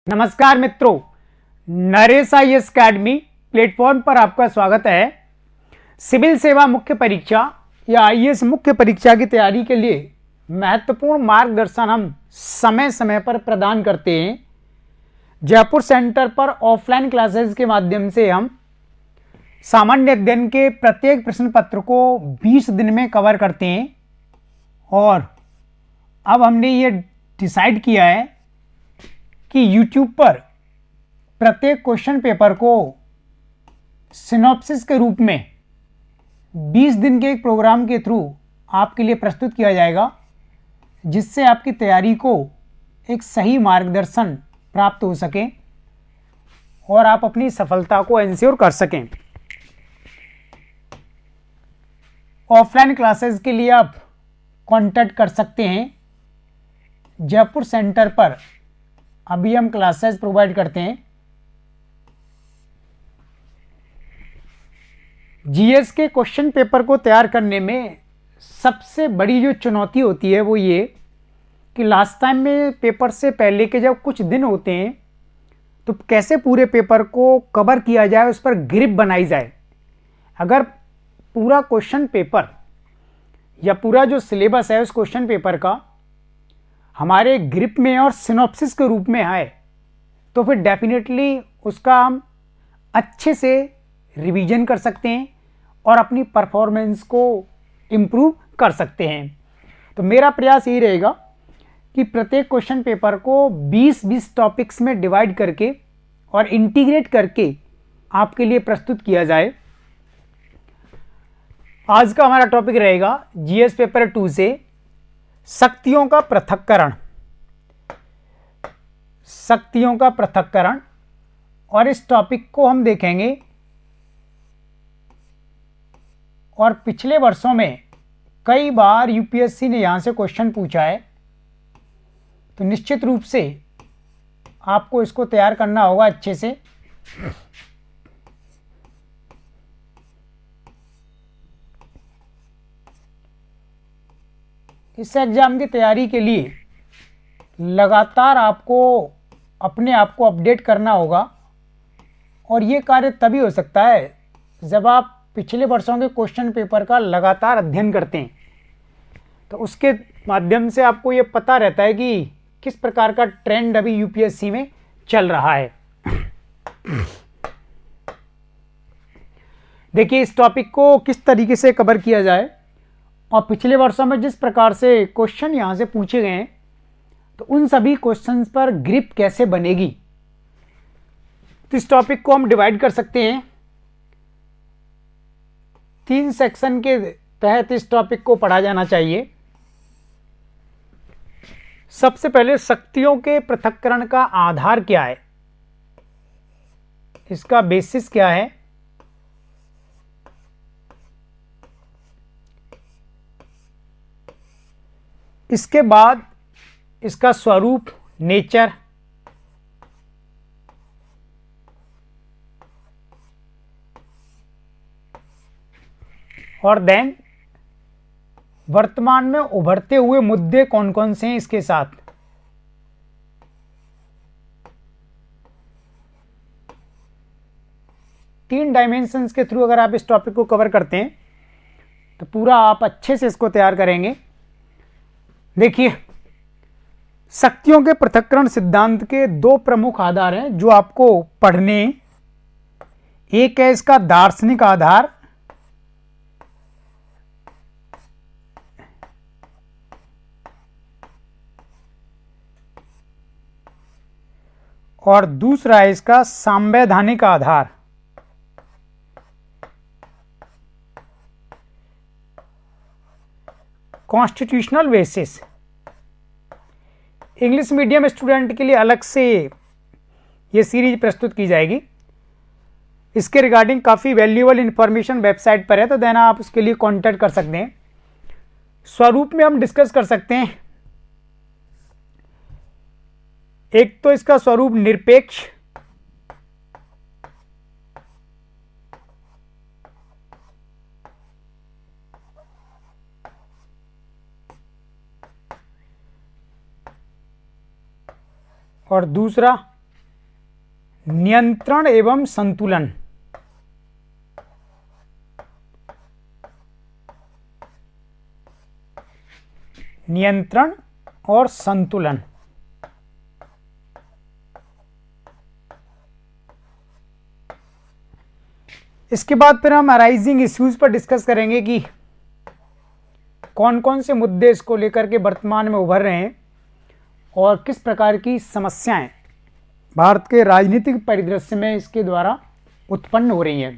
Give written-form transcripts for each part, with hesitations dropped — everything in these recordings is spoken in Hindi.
नमस्कार मित्रों, नरेश आईएएस अकेडमी प्लेटफॉर्म पर आपका स्वागत है। सिविल सेवा मुख्य परीक्षा या आईएएस मुख्य परीक्षा की तैयारी के लिए महत्वपूर्ण मार्गदर्शन हम समय समय पर प्रदान करते हैं। जयपुर सेंटर पर ऑफलाइन क्लासेस के माध्यम से हम सामान्य अध्ययन के प्रत्येक प्रश्न पत्र को 20 दिन में कवर करते हैं और अब हमने ये डिसाइड किया है कि YouTube पर प्रत्येक क्वेश्चन पेपर को सिनॉप्सिस के रूप में 20 दिन के एक प्रोग्राम के थ्रू आपके लिए प्रस्तुत किया जाएगा, जिससे आपकी तैयारी को एक सही मार्गदर्शन प्राप्त हो सके और आप अपनी सफलता को एंश्योर कर सकें। ऑफलाइन क्लासेस के लिए आप कांटेक्ट कर सकते हैं। जयपुर सेंटर पर अभी हम क्लासेस प्रोवाइड करते हैं। जीएस के क्वेश्चन पेपर को तैयार करने में सबसे बड़ी जो चुनौती होती है वो ये कि लास्ट टाइम में पेपर से पहले के जब कुछ दिन होते हैं तो कैसे पूरे पेपर को कवर किया जाए, उस पर ग्रिप बनाई जाए। अगर पूरा क्वेश्चन पेपर या पूरा जो सिलेबस है उस क्वेश्चन पेपर का हमारे ग्रिप में और सिनॉप्सिस के रूप में आए तो फिर डेफिनेटली उसका हम अच्छे से रिवीजन कर सकते हैं और अपनी परफॉर्मेंस को इम्प्रूव कर सकते हैं। तो मेरा प्रयास यही रहेगा कि प्रत्येक क्वेश्चन पेपर को 20-20 टॉपिक्स में डिवाइड करके और इंटीग्रेट करके आपके लिए प्रस्तुत किया जाए। आज का हमारा टॉपिक रहेगा जीएस पेपर 2 से शक्तियों का पृथक्करण। शक्तियों का पृथक्करण, और इस टॉपिक को हम देखेंगे और पिछले वर्षों में कई बार यूपीएससी ने यहां से क्वेश्चन पूछा है, तो निश्चित रूप से आपको इसको तैयार करना होगा अच्छे से। इस एग्जाम की तैयारी के लिए लगातार आपको अपने आप को अपडेट करना होगा और ये कार्य तभी हो सकता है जब आप पिछले वर्षों के क्वेश्चन पेपर का लगातार अध्ययन करते हैं। तो उसके माध्यम से आपको ये पता रहता है कि किस प्रकार का ट्रेंड अभी यूपीएससी में चल रहा है। देखिए, इस टॉपिक को किस तरीके से कवर किया जाए और पिछले वर्षों में जिस प्रकार से क्वेश्चन यहाँ से पूछे गए हैं तो उन सभी क्वेश्चंस पर ग्रिप कैसे बनेगी। तो इस टॉपिक को हम डिवाइड कर सकते हैं। 3 सेक्शन के तहत इस टॉपिक को पढ़ा जाना चाहिए। सबसे पहले शक्तियों के पृथक्करण का आधार क्या है, इसका बेसिस क्या है। इसके बाद इसका स्वरूप, नेचर, और देन वर्तमान में उभरते हुए मुद्दे कौन कौन से हैं इसके साथ। तीन डायमेंशंस के थ्रू अगर आप इस टॉपिक को कवर करते हैं तो पूरा आप अच्छे से इसको तैयार करेंगे। देखिए, शक्तियों के पृथक्करण सिद्धांत के 2 प्रमुख आधार हैं जो आपको पढ़ने। एक है इसका दार्शनिक आधार, और दूसरा है इसका संवैधानिक आधार। Constitutional basis. English medium student के लिए अलग से ये सीरीज प्रस्तुत की जाएगी। इसके रिगार्डिंग काफ़ी वैल्यूएबल इंफॉर्मेशन वेबसाइट पर है, तो देना आप उसके लिए कांटेक्ट कर सकते हैं। स्वरूप में हम डिस्कस कर सकते हैं। एक तो इसका स्वरूप निरपेक्ष, और दूसरा नियंत्रण एवं संतुलन। नियंत्रण और संतुलन। इसके बाद फिर हम अराइजिंग इश्यूज पर डिस्कस करेंगे कि कौन कौन से मुद्दे इसको लेकर के वर्तमान में उभर रहे हैं और किस प्रकार की समस्याएं भारत के राजनीतिक परिदृश्य में इसके द्वारा उत्पन्न हो रही हैं।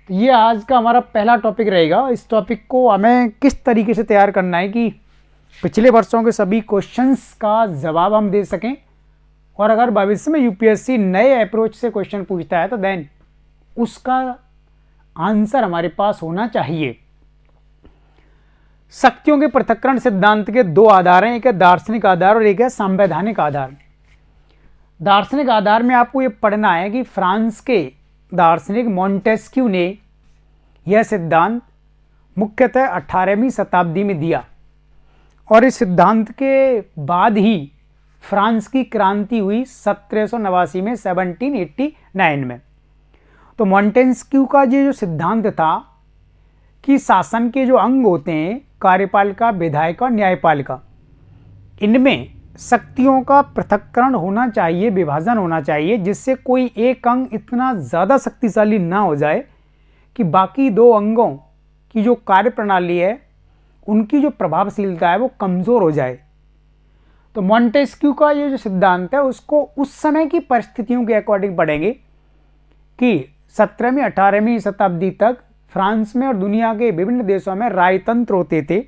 तो ये आज का हमारा पहला टॉपिक रहेगा। इस टॉपिक को हमें किस तरीके से तैयार करना है कि पिछले वर्षों के सभी क्वेश्चंस का जवाब हम दे सकें, और अगर भविष्य में यूपीएससी नए अप्रोच से क्वेश्चन पूछता है तो देन उसका आंसर हमारे पास होना चाहिए। शक्तियों के पृथक्करण सिद्धांत के दो आधार हैं, एक है दार्शनिक आधार और एक है संवैधानिक आधार। दार्शनिक आधार में आपको ये पढ़ना है कि फ्रांस के दार्शनिक मॉन्टेस्क्यू ने यह सिद्धांत मुख्यतः 18वीं शताब्दी में दिया, और इस सिद्धांत के बाद ही फ्रांस की क्रांति हुई 1789 में, 1789 में। तो मॉन्टेस्क्यू का ये जो सिद्धांत था कि शासन के जो अंग होते हैं, कार्यपालिका, विधायिका, न्यायपालिका, इनमें शक्तियों का पृथक्करण होना चाहिए, विभाजन होना चाहिए, जिससे कोई एक अंग इतना ज़्यादा शक्तिशाली ना हो जाए कि बाकी दो अंगों की जो कार्य प्रणाली है, उनकी जो प्रभावशीलता है वो कमज़ोर हो जाए। तो मॉन्टेस्क्यू का ये जो सिद्धांत है उसको उस समय की परिस्थितियों के अकॉर्डिंग पढ़ेंगे कि 17वीं 18वीं शताब्दी तक फ्रांस में और दुनिया के विभिन्न देशों में राजतंत्र होते थे,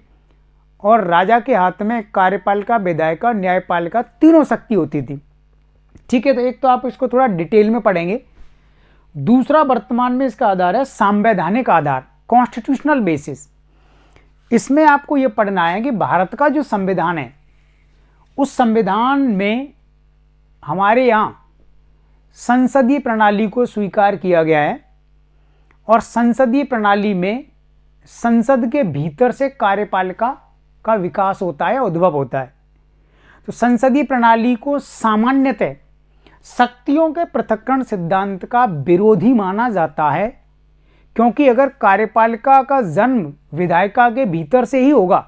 और राजा के हाथ में कार्यपालिका, विधायिका, न्यायपालिका तीनों शक्ति होती थी। ठीक है, तो एक तो आप इसको थोड़ा डिटेल में पढ़ेंगे। दूसरा वर्तमान में इसका आधार है संवैधानिक आधार, कॉन्स्टिट्यूशनल बेसिस। इसमें आपको यह पढ़ना है कि भारत का जो संविधान है, उस संविधान में हमारे यहाँ संसदीय प्रणाली को स्वीकार किया गया है, और संसदीय प्रणाली में संसद के भीतर से कार्यपालिका का विकास होता है, उद्भव होता है। तो संसदीय प्रणाली को सामान्यतः शक्तियों के पृथक्करण सिद्धांत का विरोधी माना जाता है, क्योंकि अगर कार्यपालिका का जन्म विधायिका के भीतर से ही होगा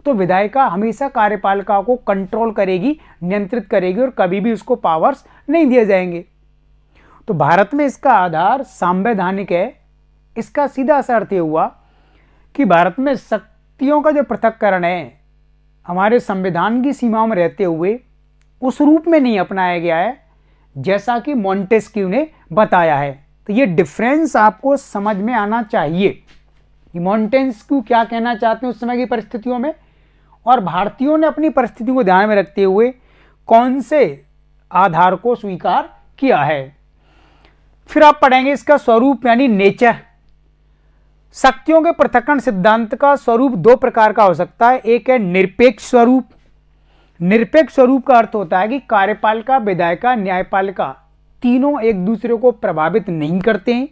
तो विधायिका हमेशा कार्यपालिका को कंट्रोल करेगी, नियंत्रित करेगी, और कभी भी उसको पावर्स नहीं दिए जाएंगे। तो भारत में इसका आधार संवैधानिक है। इसका सीधा सा अर्थ ये हुआ कि भारत में शक्तियों का जो पृथक्करण है हमारे संविधान की सीमाओं में रहते हुए उस रूप में नहीं अपनाया गया है जैसा कि मॉन्टेस्क्यू ने बताया है। तो ये डिफरेंस आपको समझ में आना चाहिए कि मॉन्टेस्क्यू क्या कहना चाहते हैं उस समय की परिस्थितियों में, और भारतीयों ने अपनी परिस्थिति को ध्यान में रखते हुए कौन से आधार को स्वीकार किया है। फिर आप पढ़ेंगे इसका स्वरूप यानी नेचर। शक्तियों के पृथक्करण सिद्धांत का स्वरूप दो प्रकार का हो सकता है, एक है निरपेक्ष स्वरूप। निरपेक्ष स्वरूप का अर्थ होता है कि कार्यपालिका, विधायिका, न्यायपालिका तीनों एक दूसरे को प्रभावित नहीं करते हैं,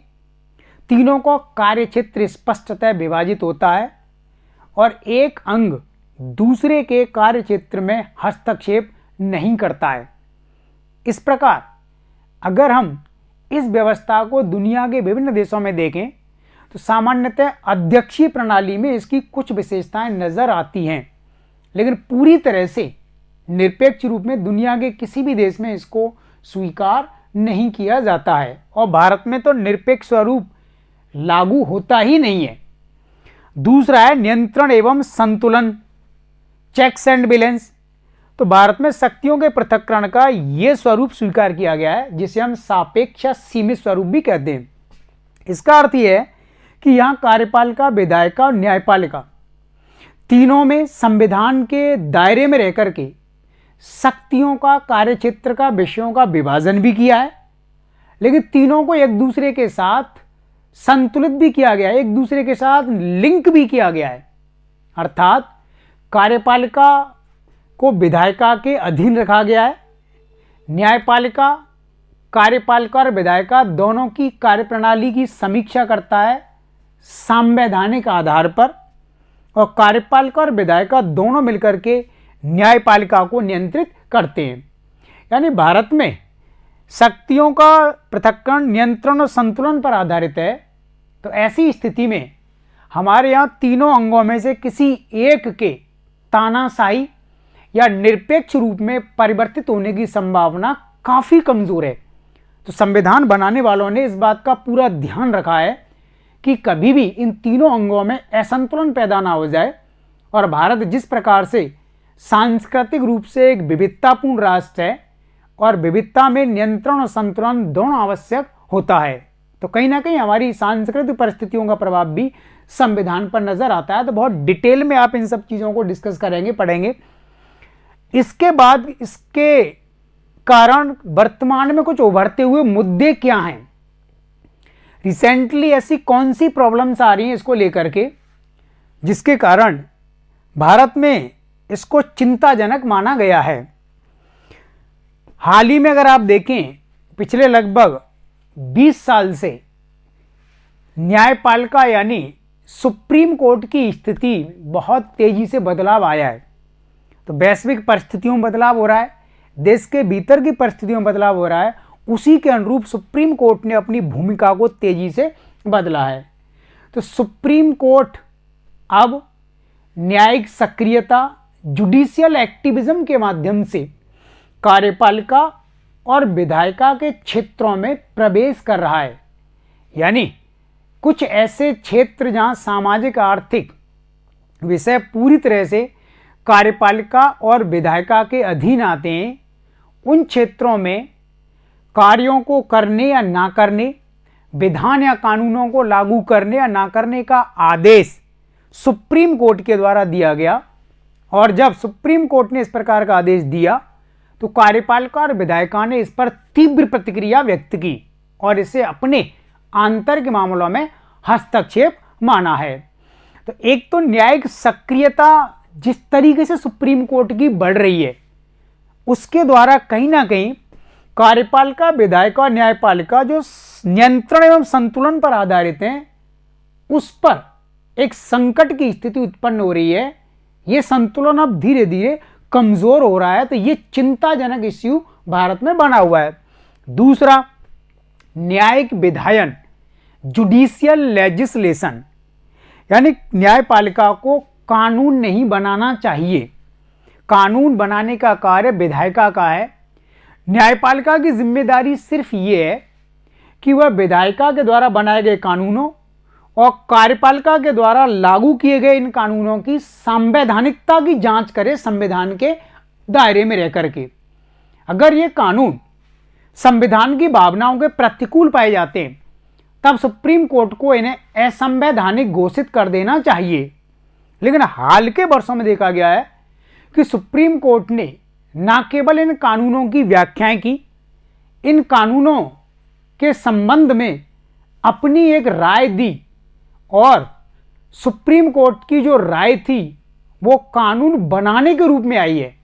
तीनों का कार्यक्षेत्र स्पष्टतः विभाजित होता है, और एक अंग दूसरे के कार्यक्षेत्र में हस्तक्षेप नहीं करता है। इस प्रकार अगर हम इस व्यवस्था को दुनिया के विभिन्न देशों में देखें तो सामान्यतः अध्यक्षीय प्रणाली में इसकी कुछ विशेषताएं नजर आती हैं, लेकिन पूरी तरह से निरपेक्ष रूप में दुनिया के किसी भी देश में इसको स्वीकार नहीं किया जाता है, और भारत में तो निरपेक्ष स्वरूप लागू होता ही नहीं है। दूसरा है नियंत्रण एवं संतुलन, चेक्स एंड बैलेंस। तो भारत में शक्तियों के पृथक्करण का यह स्वरूप स्वीकार किया गया है जिसे हम सापेक्ष सीमित स्वरूप भी कहते हैं। इसका अर्थ यह है कि यहां कार्यपालिका, विधायिका और न्यायपालिका तीनों में संविधान के दायरे में रहकर के शक्तियों का, कार्यक्षेत्र का, विषयों का विभाजन भी किया है, लेकिन तीनों को एक दूसरे के साथ संतुलित भी किया गया है, एक दूसरे के साथ लिंक भी किया गया है। अर्थात कार्यपालिका को विधायिका के अधीन रखा गया है, न्यायपालिका कार्यपालिका और विधायिका दोनों की कार्यप्रणाली की समीक्षा करता है संवैधानिक आधार पर, और कार्यपालिका और विधायिका दोनों मिलकर के न्यायपालिका को नियंत्रित करते हैं। यानी भारत में शक्तियों का पृथक्करण नियंत्रण और संतुलन पर आधारित है, तो ऐसी स्थिति में हमारे यहाँ तीनों अंगों में से किसी एक के तानाशाही या निरपेक्ष रूप में परिवर्तित होने की संभावना काफ़ी कमज़ोर है। तो संविधान बनाने वालों ने इस बात का पूरा ध्यान रखा है कि कभी भी इन तीनों अंगों में असंतुलन पैदा ना हो जाए, और भारत जिस प्रकार से सांस्कृतिक रूप से एक विविधतापूर्ण राष्ट्र है और विविधता में नियंत्रण और संतुलन दोनों आवश्यक होता है, तो कहीं ना कहीं हमारी सांस्कृतिक परिस्थितियों का प्रभाव भी संविधान पर नजर आता है। तो बहुत डिटेल में आप इन सब चीज़ों को डिस्कस करेंगे, पढ़ेंगे। इसके बाद इसके कारण वर्तमान में कुछ उभरते हुए मुद्दे क्या हैं, रिसेंटली ऐसी कौन सी प्रॉब्लम्स आ रही हैं इसको लेकर के, जिसके कारण भारत में इसको चिंताजनक माना गया है। हाल ही में अगर आप देखें, पिछले लगभग 20 साल से न्यायपालिका यानी सुप्रीम कोर्ट की स्थिति बहुत तेजी से बदलाव आया है। तो वैश्विक परिस्थितियों में बदलाव हो रहा है, देश के भीतर की परिस्थितियों में बदलाव हो रहा है, उसी के अनुरूप सुप्रीम कोर्ट ने अपनी भूमिका को तेजी से बदला है। तो सुप्रीम कोर्ट अब न्यायिक सक्रियता, जुडिशियल एक्टिविज्म के माध्यम से कार्यपालिका और विधायिका के क्षेत्रों में प्रवेश कर रहा है। यानी कुछ ऐसे क्षेत्र जहां सामाजिक आर्थिक विषय पूरी तरह से कार्यपालिका और विधायिका के अधीन आते हैं, उन क्षेत्रों में कार्यों को करने या ना करने, विधान या कानूनों को लागू करने या ना करने का आदेश सुप्रीम कोर्ट के द्वारा दिया गया। और जब सुप्रीम कोर्ट ने इस प्रकार का आदेश दिया तो कार्यपालिका और विधायिका ने इस पर तीव्र प्रतिक्रिया व्यक्त की और इसे अपने आंतरिक मामलों में हस्तक्षेप माना है। तो एक तो न्यायिक सक्रियता जिस तरीके से सुप्रीम कोर्ट की बढ़ रही है, उसके द्वारा कहीं ना कहीं कार्यपालिका, विधायिका और न्यायपालिका जो नियंत्रण एवं संतुलन पर आधारित हैं, उस पर एक संकट की स्थिति उत्पन्न हो रही है। ये संतुलन अब धीरे धीरे कमजोर हो रहा है। तो ये चिंताजनक इश्यू भारत में बना हुआ है। दूसरा, न्यायिक विधायन, जुडिशियल लेजिस्लेशन, यानी न्यायपालिका को कानून नहीं बनाना चाहिए। कानून बनाने का कार्य विधायिका का है। न्यायपालिका की जिम्मेदारी सिर्फ ये है कि वह विधायिका के द्वारा बनाए गए कानूनों और कार्यपालिका के द्वारा लागू किए गए इन कानूनों की संवैधानिकता की जांच करे, संविधान के दायरे में रह करके। अगर ये कानून संविधान की भावनाओं के प्रतिकूल पाए जाते हैं, तब सुप्रीम कोर्ट को इन्हें असंवैधानिक घोषित कर देना चाहिए। लेकिन हाल के वर्षों में देखा गया है कि सुप्रीम कोर्ट ने न केवल इन कानूनों की व्याख्याएं की, इन कानूनों के संबंध में अपनी एक राय दी, और सुप्रीम कोर्ट की जो राय थी वो कानून बनाने के रूप में आई है।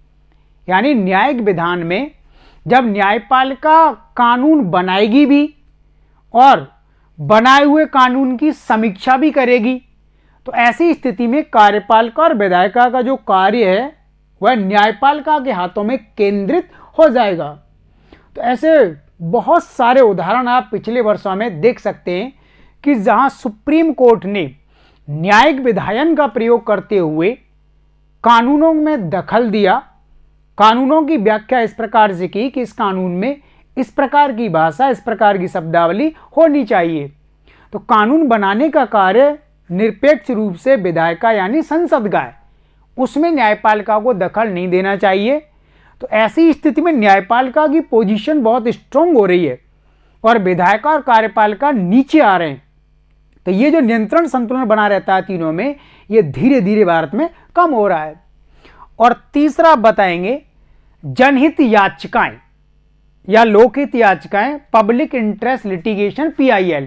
यानी न्यायिक विधान में जब न्यायपालिका कानून बनाएगी भी और बनाए हुए कानून की समीक्षा भी करेगी, तो ऐसी स्थिति में कार्यपालिका और विधायिका का जो कार्य है वह न्यायपालिका के हाथों में केंद्रित हो जाएगा। तो ऐसे बहुत सारे उदाहरण आप पिछले वर्षों में देख सकते हैं कि जहां सुप्रीम कोर्ट ने न्यायिक विधायन का प्रयोग करते हुए कानूनों में दखल दिया, कानूनों की व्याख्या इस प्रकार से की कि इस कानून में इस प्रकार की भाषा, इस प्रकार की शब्दावली होनी चाहिए। तो कानून बनाने का कार्य निरपेक्ष रूप से विधायिका यानी संसद का है, उसमें न्यायपालिका को दखल नहीं देना चाहिए। तो ऐसी स्थिति में न्यायपालिका की पोजीशन बहुत स्ट्रांग हो रही है और विधायिका और कार्यपालिका नीचे आ रहे हैं। तो ये जो नियंत्रण संतुलन बना रहता है तीनों में, ये धीरे धीरे भारत में कम हो रहा है। और तीसरा बताएंगे जनहित याचिकाएं या लोकहित याचिकाएं, पब्लिक इंटरेस्ट लिटिगेशन, PIL।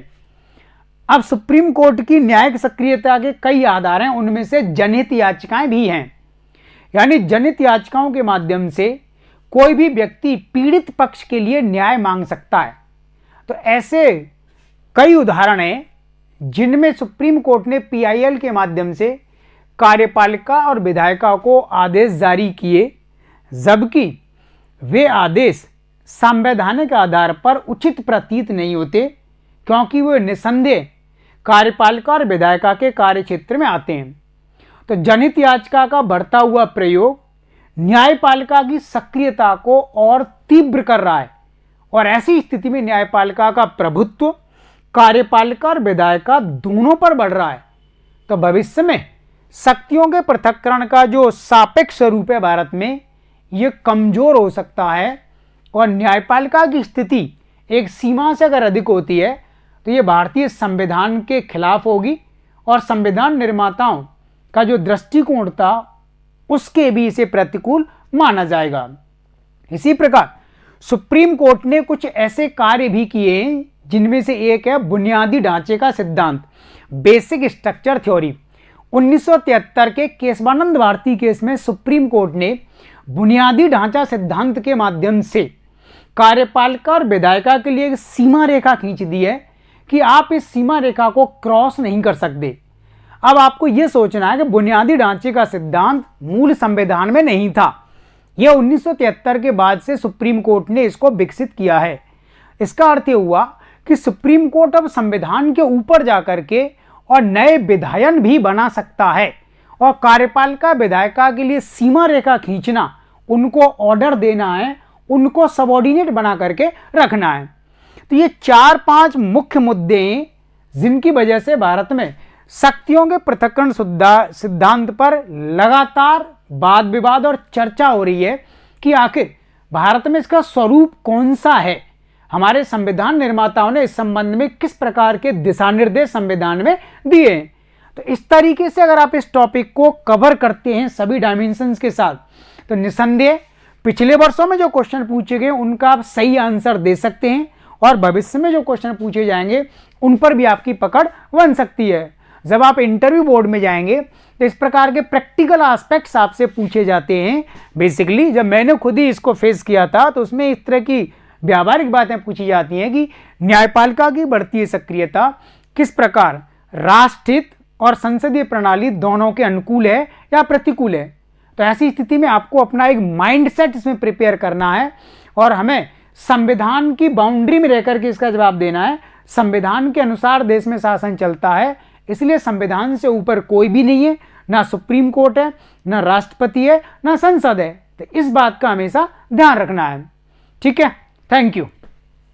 अब सुप्रीम कोर्ट की न्यायिक सक्रियता के कई आधार हैं, उनमें से जनहित याचिकाएं भी हैं। यानी जनहित याचिकाओं के माध्यम से कोई भी व्यक्ति पीड़ित पक्ष के लिए न्याय मांग सकता है। तो ऐसे कई उदाहरण हैं जिनमें सुप्रीम कोर्ट ने PIL के माध्यम से कार्यपालिका और विधायिका को आदेश जारी किए, जबकि वे आदेश संवैधानिक आधार पर उचित प्रतीत नहीं होते, क्योंकि वे निसंदेह कार्यपालिका और विधायिका के कार्यक्षेत्र में आते हैं। तो जनहित याचिका का बढ़ता हुआ प्रयोग न्यायपालिका की सक्रियता को और तीव्र कर रहा है, और ऐसी स्थिति में न्यायपालिका का प्रभुत्व कार्यपालिका और विधायिका दोनों पर बढ़ रहा है। तो भविष्य में शक्तियों के पृथक्करण का जो सापेक्ष स्वरूप है भारत में, ये कमजोर हो सकता है, और न्यायपालिका की स्थिति एक सीमा से अगर अधिक होती है तो ये भारतीय संविधान के खिलाफ होगी, और संविधान निर्माताओं का जो दृष्टिकोण था उसके भी इसे प्रतिकूल माना जाएगा। इसी प्रकार सुप्रीम कोर्ट ने कुछ ऐसे कार्य भी किए जिनमें से एक है बुनियादी ढांचे का सिद्धांत, बेसिक स्ट्रक्चर थ्योरी। 1973 के केशवानंद भारती केस में सुप्रीम कोर्ट ने बुनियादी ढांचा सिद्धांत के माध्यम से कार्यपालिका और विधायिका के लिए एक सीमा रेखा खींच दी है कि आप इस सीमा रेखा को क्रॉस नहीं कर सकते। अब आपको यह सोचना है कि बुनियादी ढांचे का सिद्धांत मूल संविधान में नहीं था, यह 1973 के बाद से सुप्रीम कोर्ट ने इसको विकसित किया है। इसका अर्थ यह हुआ कि सुप्रीम कोर्ट अब संविधान के ऊपर जाकर के और नए विधायन भी बना सकता है, और कार्यपालिका विधायिका के लिए सीमा रेखा खींचना, उनको ऑर्डर देना है, उनको सबऑर्डिनेट बना करके रखना है। तो ये 4-5 मुख्य मुद्दे हैं जिनकी वजह से भारत में शक्तियों के पृथक्करण सिद्धांत पर लगातार वाद विवाद और चर्चा हो रही है कि आखिर भारत में इसका स्वरूप कौन सा है। हमारे संविधान निर्माताओं ने इस संबंध में किस प्रकार के दिशा निर्देश संविधान में दिए हैं। तो इस तरीके से अगर आप इस टॉपिक को कवर करते हैं सभी डायमेंशंस के साथ, तो निसंदेह पिछले वर्षों में जो क्वेश्चन पूछे गए उनका आप सही आंसर दे सकते हैं, और भविष्य में जो क्वेश्चन पूछे जाएंगे उन पर भी आपकी पकड़ बन सकती है। जब आप इंटरव्यू बोर्ड में जाएंगे तो इस प्रकार के प्रैक्टिकल एस्पेक्ट्स आपसे पूछे जाते हैं। बेसिकली जब मैंने खुद ही इसको फेस किया था तो उसमें इस तरह की व्यावहारिक बातें पूछी जाती हैं कि न्यायपालिका की बढ़ती सक्रियता किस प्रकार राष्ट्रहित और संसदीय प्रणाली दोनों के अनुकूल है या प्रतिकूल है। तो ऐसी स्थिति में आपको अपना एक माइंडसेट इसमें प्रिपेयर करना है, और हमें संविधान की बाउंड्री में रहकर के इसका जवाब देना है। संविधान के अनुसार देश में शासन चलता है, इसलिए संविधान से ऊपर कोई भी नहीं है, ना सुप्रीम कोर्ट है, ना राष्ट्रपति है, ना संसद है। तो इस बात का हमेशा ध्यान रखना है। ठीक है, थैंक यू।